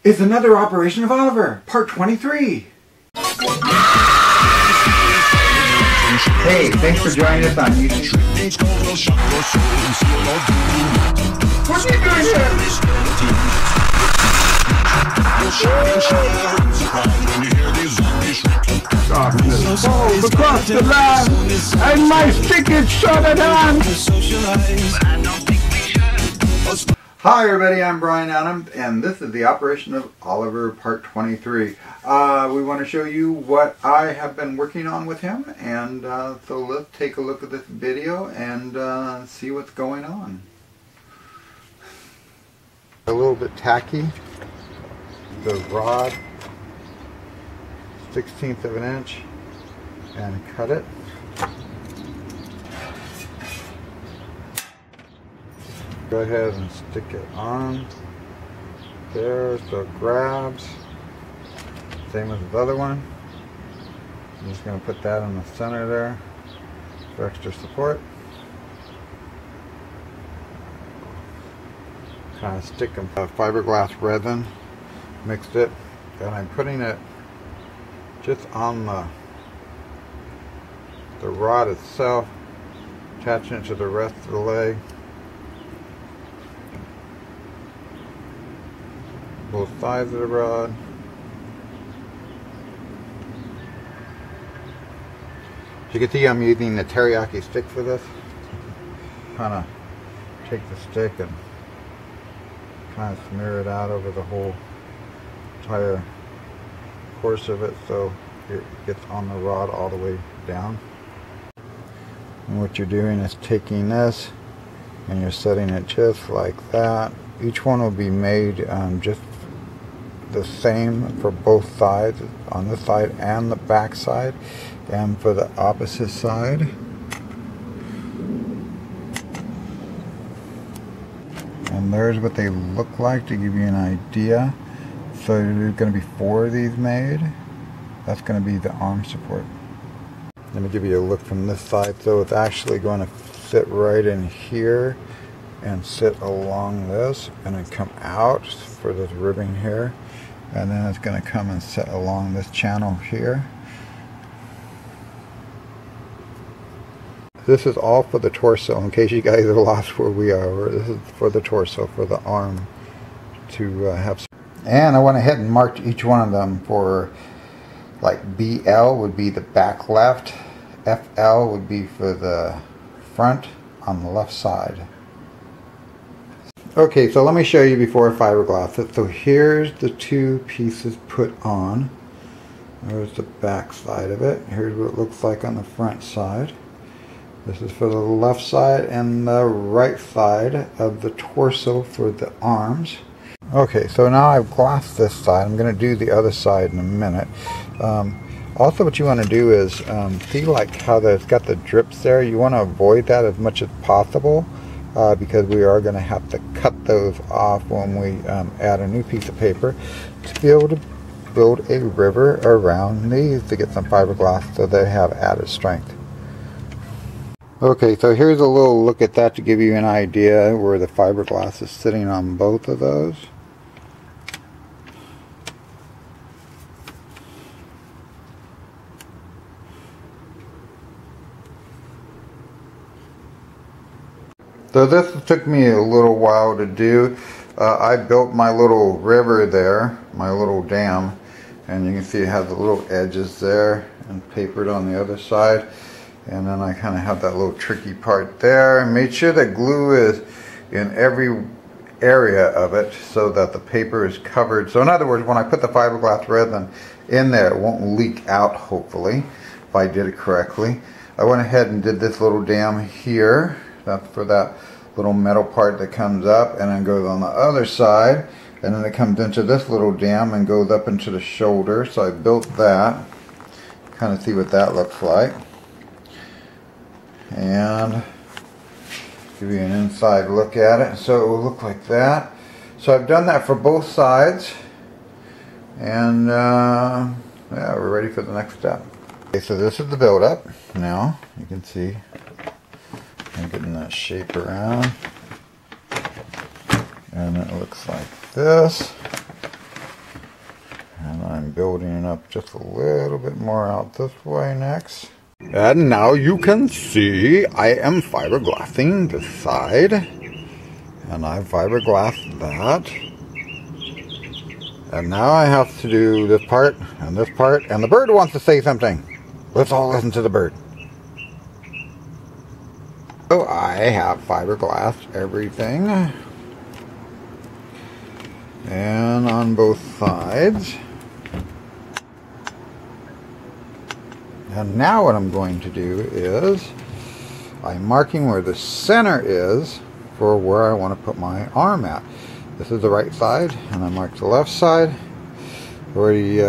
It's another operation of Oliver, part 23. Hey, thanks for joining us on YouTube. What are you doing here? Oh, across the line, and my stick is shorter than. Hi everybody, I'm Brian Adam, and this is the operation of Oliver part 23. We want to show you what I have been working on with him, and so let's take a look at this video and see what's going on. A little bit tacky, the rod, 1/16 of an inch, and cut it. Go ahead and stick it on there so it grabs. Same as the other one. I'm just going to put that in the center there for extra support. Kind of stick them fiberglass resin, mixed it, and I'm putting it just on the rod itself, attaching it to the rest of the leg. Both sides of the rod. As you can see, I'm using the teriyaki stick for this. Kind of take the stick and kind of smear it out over the whole entire course of it so it gets on the rod all the way down. And what you're doing is taking this and you're setting it just like that. Each one will be made just the same for both sides, on this side and the back side, and for the opposite side. And there's what they look like to give you an idea. So there's going to be 4 of these made. That's going to be the arm support. Let me give you a look from this side. So it's actually going to sit right in here and sit along this and then come out for this ribbing here, and then it's going to come and sit along this channel here. This is all for the torso, in case you guys are lost where we are. This is for the torso, for the arm to have. And I went ahead and marked each one of them for, like, BL would be the back left, FL would be for the front on the left side. Okay, so let me show you before I fiberglass it. So here's the 2 pieces put on. There's the back side of it. Here's what it looks like on the front side. This is for the left side and the right side of the torso for the arms. Okay, so now I've glassed this side. I'm going to do the other side in a minute. Also, what you want to do is see like how it's got the drips there. You want to avoid that as much as possible. Because we are going to have to cut those off when we add a new piece of paper to be able to build a river around these to get some fiberglass so they have added strength. Okay, so here's a little look at that to give you an idea where the fiberglass is sitting on both of those. So this took me a little while to do. I built my little river there, my little dam, and you can see it has the little edges there and papered on the other side. And then I kind of have that little tricky part there, and made sure that glue is in every area of it so that the paper is covered. So in other words, when I put the fiberglass resin in there, it won't leak out, hopefully, if I did it correctly. I went ahead and did this little dam here. That's for that little metal part that comes up and then goes on the other side, and then it comes into this little dam and goes up into the shoulder. So I built that. Kind of see what that looks like, and give you an inside look at it. So it will look like that. So I've done that for both sides, and yeah, we're ready for the next step. Okay, so this is the build up. Now you can see I'm getting that shape around, and it looks like this. I'm building it up just a little bit more out this way next. And now you can see I am fiberglassing this side. And I fiberglassed that. And now I have to do this part and this part. And the bird wants to say something. Let's all listen to the bird. So I have fiberglassed everything. And on both sides. And now what I'm going to do is I'm marking where the center is for where I want to put my arm at. This is the right side, and I marked the left side. Already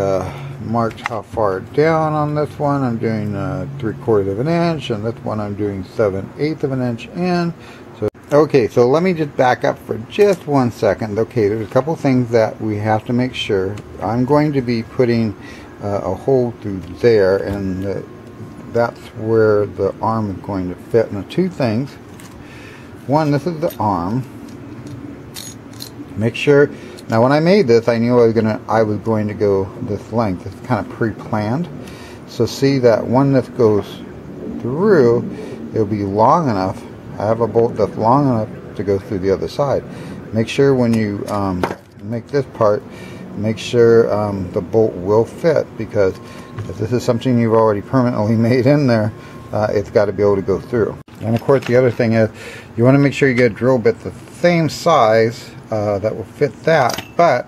marked how far down on this one. I'm doing 3/4 of an inch, and this one I'm doing 7/8 of an inch in. So okay, so let me just back up for just 1 second. Okay, there's a couple things that we have to make sure. I'm going to be putting a hole through there, and that's where the arm is going to fit. Now, two things. One, this is the arm. Make sure. Now, when I made this, I knew I was going to go this length. It's kind of pre-planned. So see that one that goes through, it'll be long enough. I have a bolt that's long enough to go through the other side. Make sure when you make this part, make sure the bolt will fit, because if this is something you've already permanently made in there, it's got to be able to go through. And of course, the other thing is you want to make sure you get a drill bit the same size that will fit that, but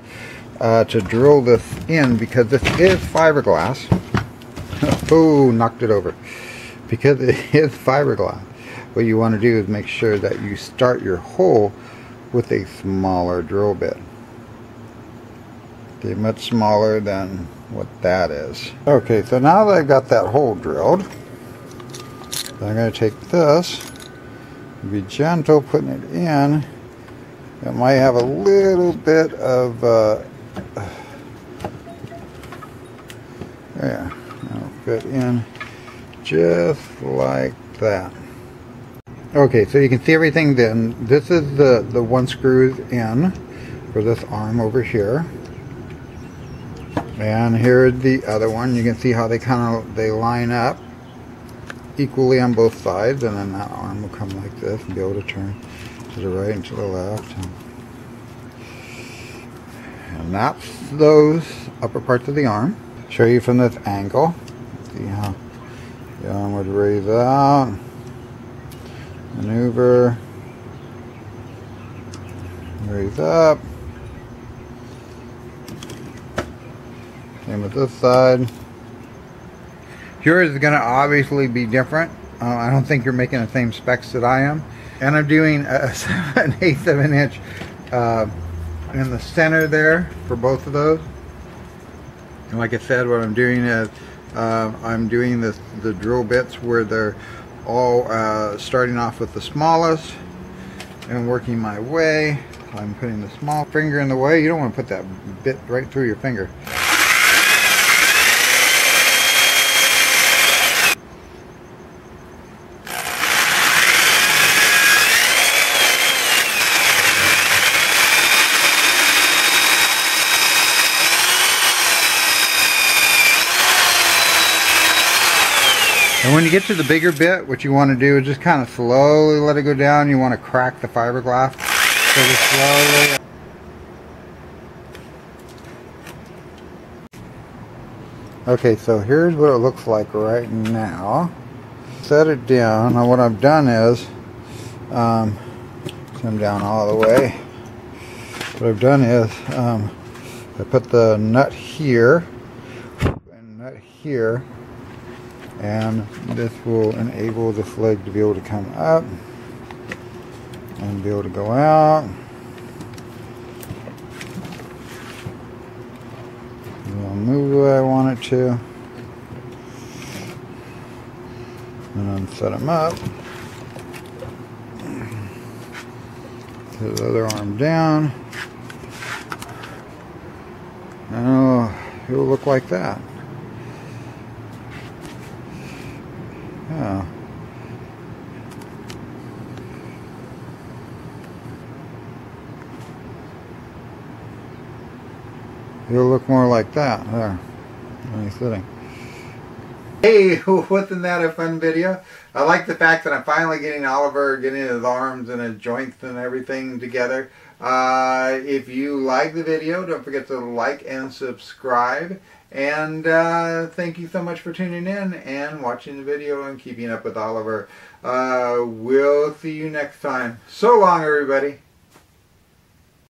to drill this in, because this is fiberglass. Oh, knocked it over. Because it is fiberglass, what you want to do is make sure that you start your hole with a smaller drill bit. Okay, much smaller than what that is. Okay, so now that I've got that hole drilled, I'm going to take this, be gentle putting it in. It might have a little bit of, yeah, it'll fit in just like that. Okay, so you can see everything then. This is the one screws in for this arm over here. And here's the other one. You can see how they line up equally on both sides, and then that arm will come like this and be able to turn to the right and to the left. And that's those upper parts of the arm. Show you from this angle. See how the arm would raise out, maneuver, raise up. Same with this side. Yours is going to obviously be different. I don't think you're making the same specs that I am. And I'm doing a 7/8 of an inch in the center there for both of those. And like I said, what I'm doing is I'm doing the drill bits where they're all starting off with the smallest and working my way. I'm putting the small finger in the way. You don't want to put that bit right through your finger. And when you get to the bigger bit, what you want to do is just kind of slowly let it go down. You want to crack the fiberglass. So just slowly. Okay, so here's what it looks like right now. Set it down. Now what I've done is, come down all the way. What I've done is, I put the nut here, and nut here. And this will enable this leg to be able to come up and be able to go out. I'll move the way I want it to. And then set them up. Put the other arm down. And it will look like that. Yeah. It'll look more like that there when he's sitting. Hey, wasn't that a fun video? I like the fact that I'm finally getting Oliver, getting his arms and his joints and everything together. If you like the video, don't forget to like and subscribe. And thank you so much for tuning in and watching the video and keeping up with Oliver. We'll see you next time. So long, everybody.